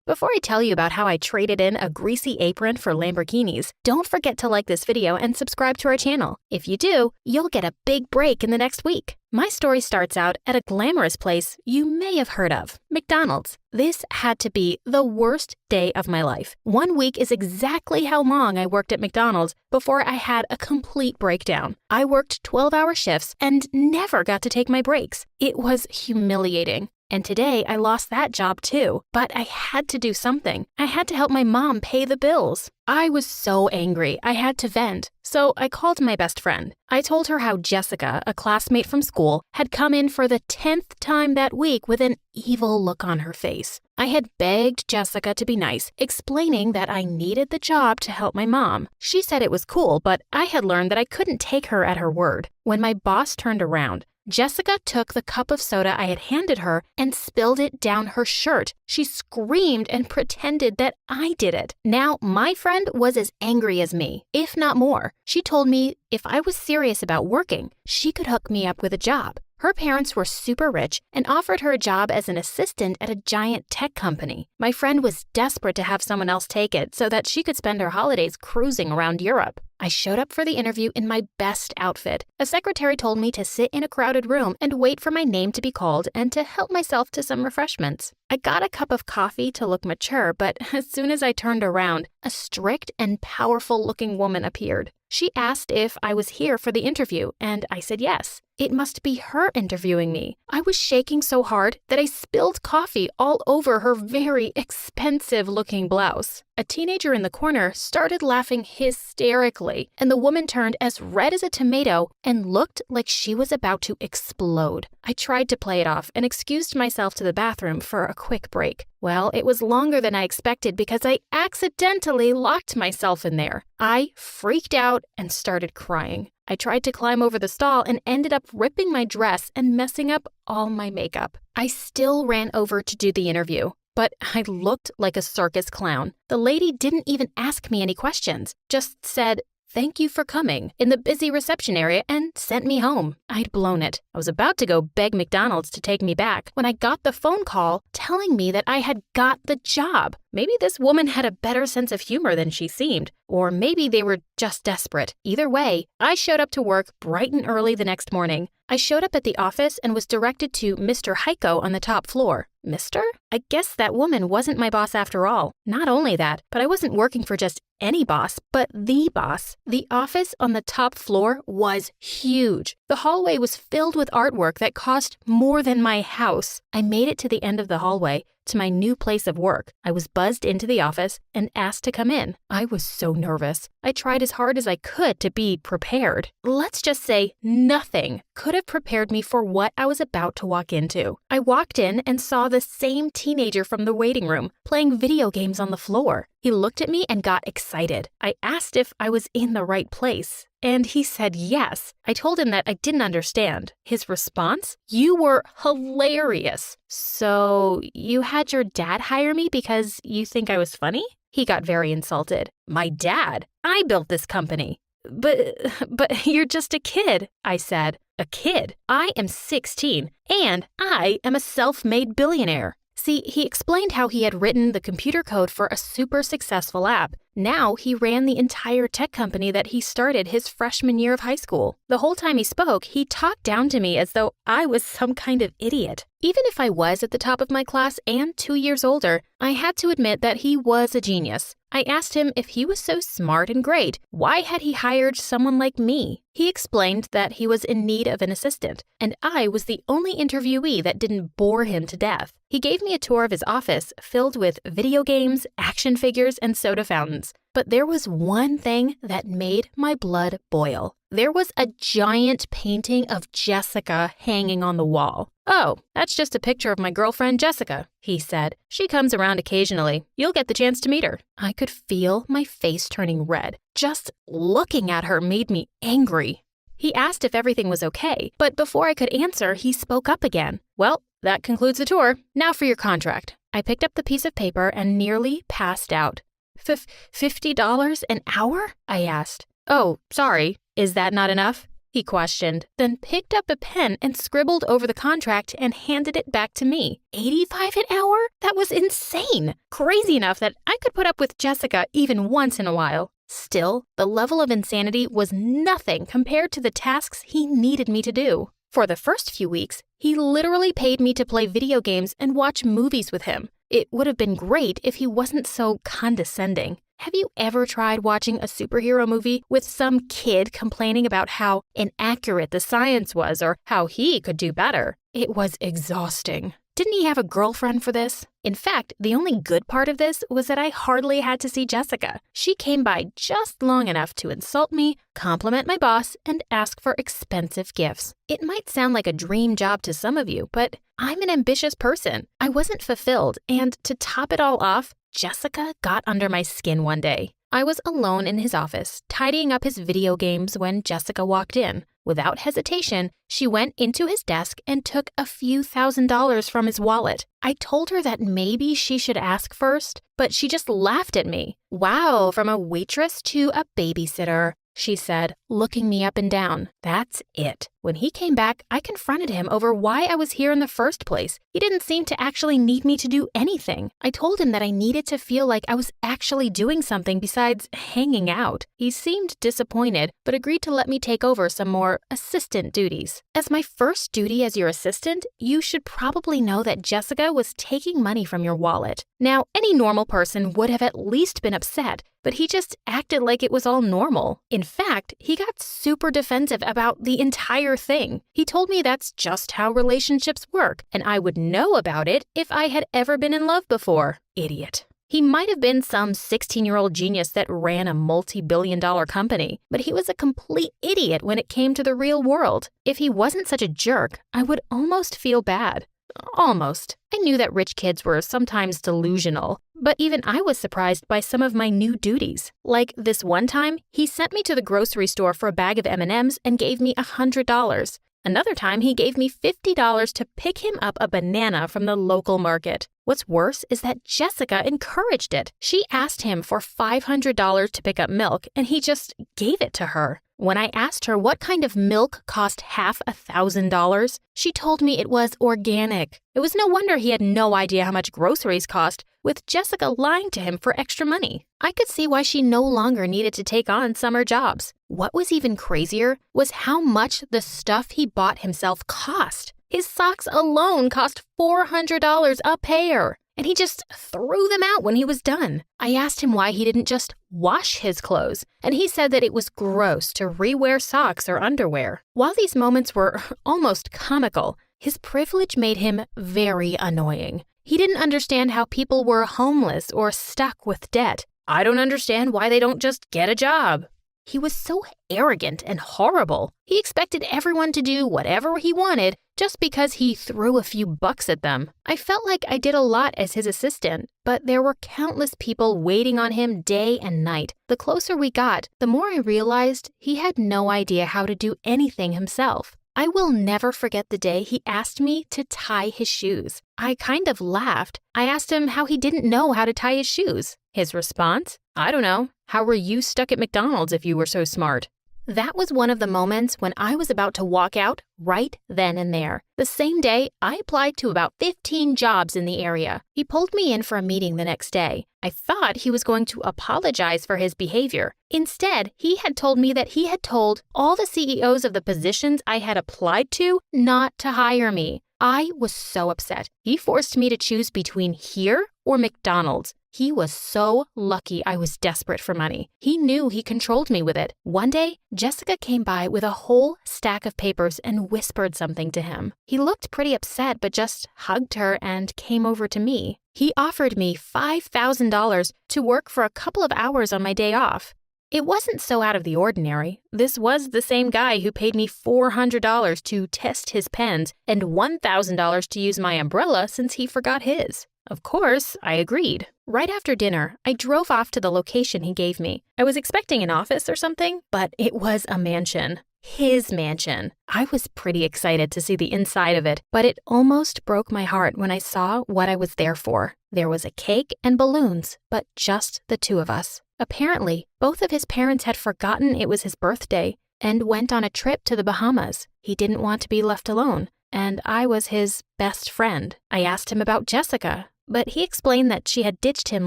Before I tell you about how I traded in a greasy apron for Lamborghinis, don't forget to like this video and subscribe to our channel. If you do, you'll get a big break in the next week. My story starts out at a glamorous place you may have heard of, McDonald's. This had to be the worst day of my life. 1 week is exactly how long I worked at McDonald's before I had a complete breakdown. I worked 12-hour shifts and never got to take my breaks. It was humiliating. And today I lost that job too, but I had to do something. I had to help my mom pay the bills. I was so angry, I had to vent. So I called my best friend. I told her how Jessica, a classmate from school, had come in for the 10th time that week with an evil look on her face. I had begged Jessica to be nice, explaining that I needed the job to help my mom. She said it was cool, but I had learned that I couldn't take her at her word. When my boss turned around, Jessica took the cup of soda I had handed her and spilled it down her shirt. She screamed and pretended that I did it. Now, my friend was as angry as me, if not more. She told me if I was serious about working, she could hook me up with a job. Her parents were super rich and offered her a job as an assistant at a giant tech company. My friend was desperate to have someone else take it so that she could spend her holidays cruising around Europe. I showed up for the interview in my best outfit. A secretary told me to sit in a crowded room and wait for my name to be called and to help myself to some refreshments. I got a cup of coffee to look mature, but as soon as I turned around, a strict and powerful-looking woman appeared. She asked if I was here for the interview, and I said yes. It must be her interviewing me. I was shaking so hard that I spilled coffee all over her very expensive-looking blouse. A teenager in the corner started laughing hysterically, and the woman turned as red as a tomato and looked like she was about to explode. I tried to play it off and excused myself to the bathroom for a quick break. Well, it was longer than I expected because I accidentally locked myself in there. I freaked out and started crying. I tried to climb over the stall and ended up ripping my dress and messing up all my makeup. I still ran over to do the interview, but I looked like a circus clown. The lady didn't even ask me any questions, just said, "Thank you for coming," in the busy reception area and sent me home. I'd blown it. I was about to go beg McDonald's to take me back when I got the phone call telling me that I had got the job. Maybe this woman had a better sense of humor than she seemed, or maybe they were just desperate. Either way, I showed up to work bright and early the next morning. I showed up at the office and was directed to Mr. Heiko on the top floor. Mister? I guess that woman wasn't my boss after all. Not only that, but I wasn't working for just any boss, but the boss. The office on the top floor was huge. The hallway was filled with artwork that cost more than my house. I made it to the end of the hallway, to my new place of work. I was buzzed into the office and asked to come in. I was so nervous. I tried as hard as I could to be prepared. Let's just say nothing could have prepared me for what I was about to walk into. I walked in and saw the same teenager from the waiting room playing video games on the floor. He looked at me and got excited. I asked if I was in the right place, and he said yes. I told him that I didn't understand. His response? "You were hilarious. So you had your dad hire me because you think I was funny?" He got very insulted. "My dad? I built this company." But you're just a kid," I said. "A kid? I am 16, and I am a self-made billionaire." See, he explained how he had written the computer code for a super successful app. Now he ran the entire tech company that he started his freshman year of high school. The whole time he spoke, he talked down to me as though I was some kind of idiot. Even if I was at the top of my class and 2 years older, I had to admit that he was a genius. I asked him if he was so smart and great, why had he hired someone like me? He explained that he was in need of an assistant, and I was the only interviewee that didn't bore him to death. He gave me a tour of his office filled with video games, action figures, and soda fountains. But there was one thing that made my blood boil. There was a giant painting of Jessica hanging on the wall. "Oh, that's just a picture of my girlfriend Jessica," he said. "She comes around occasionally. You'll get the chance to meet her." I could feel my face turning red. Just looking at her made me angry. He asked if everything was okay, but before I could answer, he spoke up again. "Well, that concludes the tour. Now for your contract." I picked up the piece of paper and nearly passed out. $50 an hour? I asked. "Oh, sorry. Is that not enough?" he questioned, then picked up a pen and scribbled over the contract and handed it back to me. $85 an hour? That was insane. Crazy enough that I could put up with Jessica even once in a while. Still, the level of insanity was nothing compared to the tasks he needed me to do. For the first few weeks, he literally paid me to play video games and watch movies with him. It would have been great if he wasn't so condescending. Have you ever tried watching a superhero movie with some kid complaining about how inaccurate the science was or how he could do better? It was exhausting. Didn't he have a girlfriend for this? In fact, the only good part of this was that I hardly had to see Jessica. She came by just long enough to insult me, compliment my boss, and ask for expensive gifts. It might sound like a dream job to some of you, but I'm an ambitious person. I wasn't fulfilled, and to top it all off, Jessica got under my skin one day. I was alone in his office, tidying up his video games when Jessica walked in. Without hesitation, she went into his desk and took a few $1,000s from his wallet. I told her that maybe she should ask first, but she just laughed at me. "Wow, from a waitress to a babysitter," she said, looking me up and down. That's it. When he came back, I confronted him over why I was here in the first place. He didn't seem to actually need me to do anything. I told him that I needed to feel like I was actually doing something besides hanging out. He seemed disappointed, but agreed to let me take over some more assistant duties. As my first duty as your assistant, you should probably know that Jessica was taking money from your wallet. Now, any normal person would have at least been upset, but he just acted like it was all normal. In fact, he got super defensive about the entire thing. He told me that's just how relationships work, and I would know about it if I had ever been in love before. Idiot. He might have been some 16-year-old genius that ran a multi-billion-dollar company, but he was a complete idiot when it came to the real world. If he wasn't such a jerk, I would almost feel bad. Almost. I knew that rich kids were sometimes delusional, but even I was surprised by some of my new duties. Like this one time, he sent me to the grocery store for a bag of M&Ms and gave me $100. Another time, he gave me $50 to pick him up a banana from the local market. What's worse is that Jessica encouraged it. She asked him for $500 to pick up milk, and he just gave it to her. When I asked her what kind of milk cost half $1,000, she told me it was organic. It was no wonder he had no idea how much groceries cost, with Jessica lying to him for extra money. I could see why she no longer needed to take on summer jobs. What was even crazier was how much the stuff he bought himself cost. His socks alone cost $400 a pair, and he just threw them out when he was done. I asked him why he didn't just wash his clothes, and he said that it was gross to rewear socks or underwear. While these moments were almost comical, his privilege made him very annoying. He didn't understand how people were homeless or stuck with debt. I don't understand why they don't just get a job. He was so arrogant and horrible. He expected everyone to do whatever he wanted just because he threw a few bucks at them. I felt like I did a lot as his assistant, but there were countless people waiting on him day and night. The closer we got, the more I realized he had no idea how to do anything himself. I will never forget the day he asked me to tie his shoes. I kind of laughed. I asked him how he didn't know how to tie his shoes. His response? I don't know. How were you stuck at McDonald's if you were so smart? That was one of the moments when I was about to walk out right then and there. The same day, I applied to about 15 jobs in the area. He pulled me in for a meeting the next day. I thought he was going to apologize for his behavior. Instead, he had told me that he had told all the CEOs of the positions I had applied to not to hire me. I was so upset. He forced me to choose between here or McDonald's. He was so lucky I was desperate for money. He knew he controlled me with it. One day, Jessica came by with a whole stack of papers and whispered something to him. He looked pretty upset, but just hugged her and came over to me. He offered me $5,000 to work for a couple of hours on my day off. It wasn't so out of the ordinary. This was the same guy who paid me $400 to test his pens and $1,000 to use my umbrella since he forgot his. Of course, I agreed. Right after dinner, I drove off to the location he gave me. I was expecting an office or something, but it was a mansion. His mansion. I was pretty excited to see the inside of it, but it almost broke my heart when I saw what I was there for. There was a cake and balloons, but just the two of us. Apparently, both of his parents had forgotten it was his birthday. and went on a trip to the Bahamas. He didn't want to be left alone, and I was his best friend. I asked him about Jessica, but he explained that she had ditched him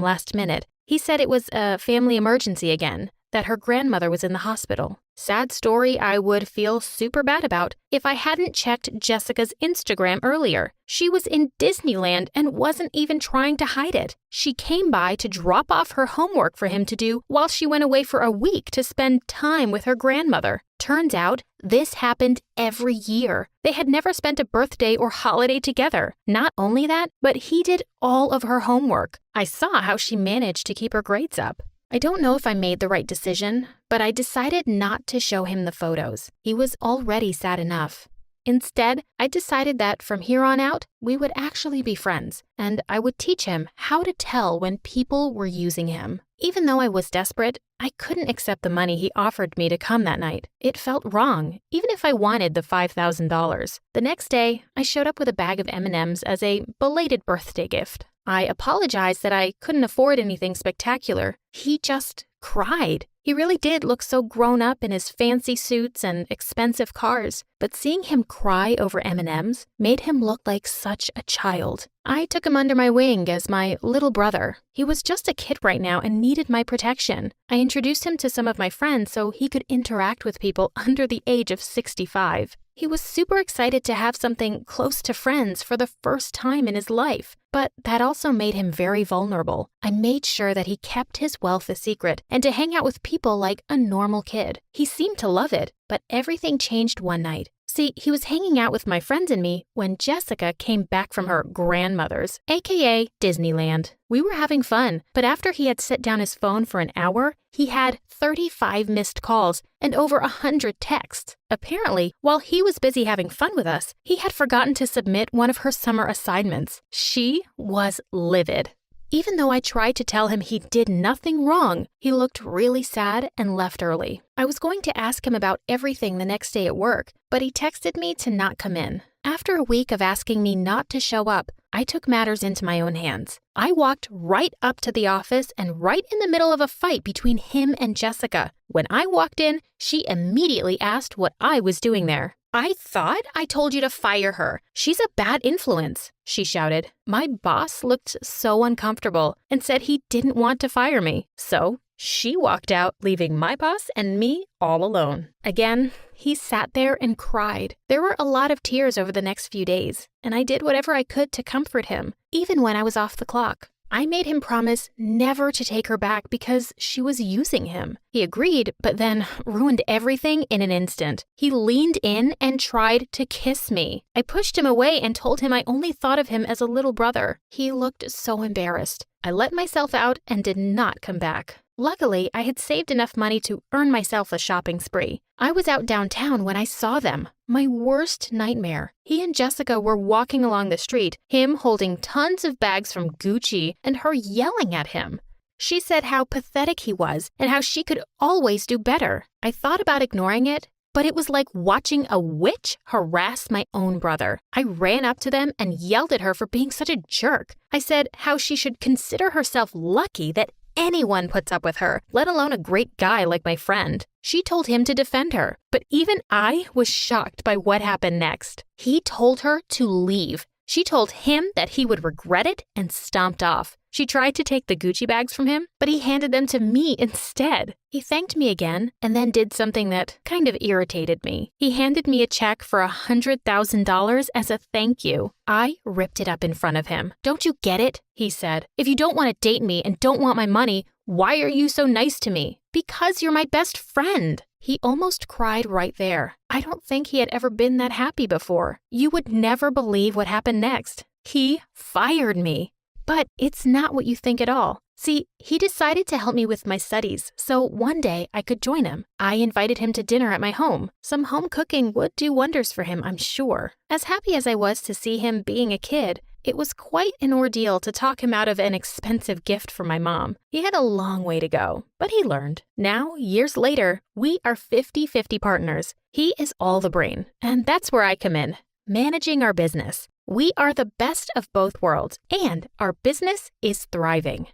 last minute. He said it was a family emergency again, that her grandmother was in the hospital. Sad story I would feel super bad about if I hadn't checked Jessica's Instagram earlier. She was in Disneyland and wasn't even trying to hide it. She came by to drop off her homework for him to do while she went away for a week to spend time with her grandmother. Turns out, this happened every year. They had never spent a birthday or holiday together. Not only that, but he did all of her homework. I saw how she managed to keep her grades up. I don't know if I made the right decision, but I decided not to show him the photos. He was already sad enough. Instead, I decided that from here on out, we would actually be friends, and I would teach him how to tell when people were using him. Even though I was desperate, I couldn't accept the money he offered me to come that night. It felt wrong, even if I wanted the $5,000. The next day, I showed up with a bag of M&Ms as a belated birthday gift. I apologized that I couldn't afford anything spectacular. He just cried. He really did look so grown up in his fancy suits and expensive cars, but seeing him cry over M&Ms made him look like such a child. I took him under my wing as my little brother. He was just a kid right now and needed my protection. I introduced him to some of my friends so he could interact with people under the age of 65. He was super excited to have something close to friends for the first time in his life, but that also made him very vulnerable. I made sure that he kept his wealth a secret and to hang out with people like a normal kid. He seemed to love it, but everything changed one night. See, he was hanging out with my friends and me when Jessica came back from her grandmother's, aka Disneyland. We were having fun, but after he had set down his phone for an hour, he had 35 missed calls and over 100 texts. Apparently, while he was busy having fun with us, he had forgotten to submit one of her summer assignments. She was livid. Even though I tried to tell him he did nothing wrong, he looked really sad and left early. I was going to ask him about everything the next day at work, but he texted me to not come in. After a week of asking me not to show up, I took matters into my own hands. I walked right up to the office and right in the middle of a fight between him and Jessica. When I walked in, she immediately asked what I was doing there. "I thought I told you to fire her. She's a bad influence," she shouted. My boss looked so uncomfortable and said he didn't want to fire me. So she walked out, leaving my boss and me all alone. Again, he sat there and cried. There were a lot of tears over the next few days, and I did whatever I could to comfort him, even when I was off the clock. I made him promise never to take her back because she was using him. He agreed, but then ruined everything in an instant. He leaned in and tried to kiss me. I pushed him away and told him I only thought of him as a little brother. He looked so embarrassed. I let myself out and did not come back. Luckily, I had saved enough money to earn myself a shopping spree. I was out downtown when I saw them. My worst nightmare. He and Jessica were walking along the street, him holding tons of bags from Gucci and her yelling at him. She said how pathetic he was and how she could always do better. I thought about ignoring it, but it was like watching a witch harass my own brother. I ran up to them and yelled at her for being such a jerk. I said how she should consider herself lucky that anyone puts up with her, let alone a great guy like my friend. She told him to defend her, but even I was shocked by what happened next. He told her to leave. She told him that he would regret it and stomped off. She tried to take the Gucci bags from him, but he handed them to me instead. He thanked me again and then did something that kind of irritated me. He handed me a check for $100,000 as a thank you. I ripped it up in front of him. "Don't you get it?" he said. "If you don't want to date me and don't want my money, why are you so nice to me?" "Because you're my best friend." He almost cried right there. I don't think he had ever been that happy before. You would never believe what happened next. He fired me. But it's not what you think at all. See, he decided to help me with my studies, so one day I could join him. I invited him to dinner at my home. Some home cooking would do wonders for him, I'm sure. As happy as I was to see him being a kid, it was quite an ordeal to talk him out of an expensive gift from my mom. He had a long way to go, but he learned. Now, years later, we are 50-50 partners. He is all the brain, and that's where I come in, managing our business. We are the best of both worlds, and our business is thriving.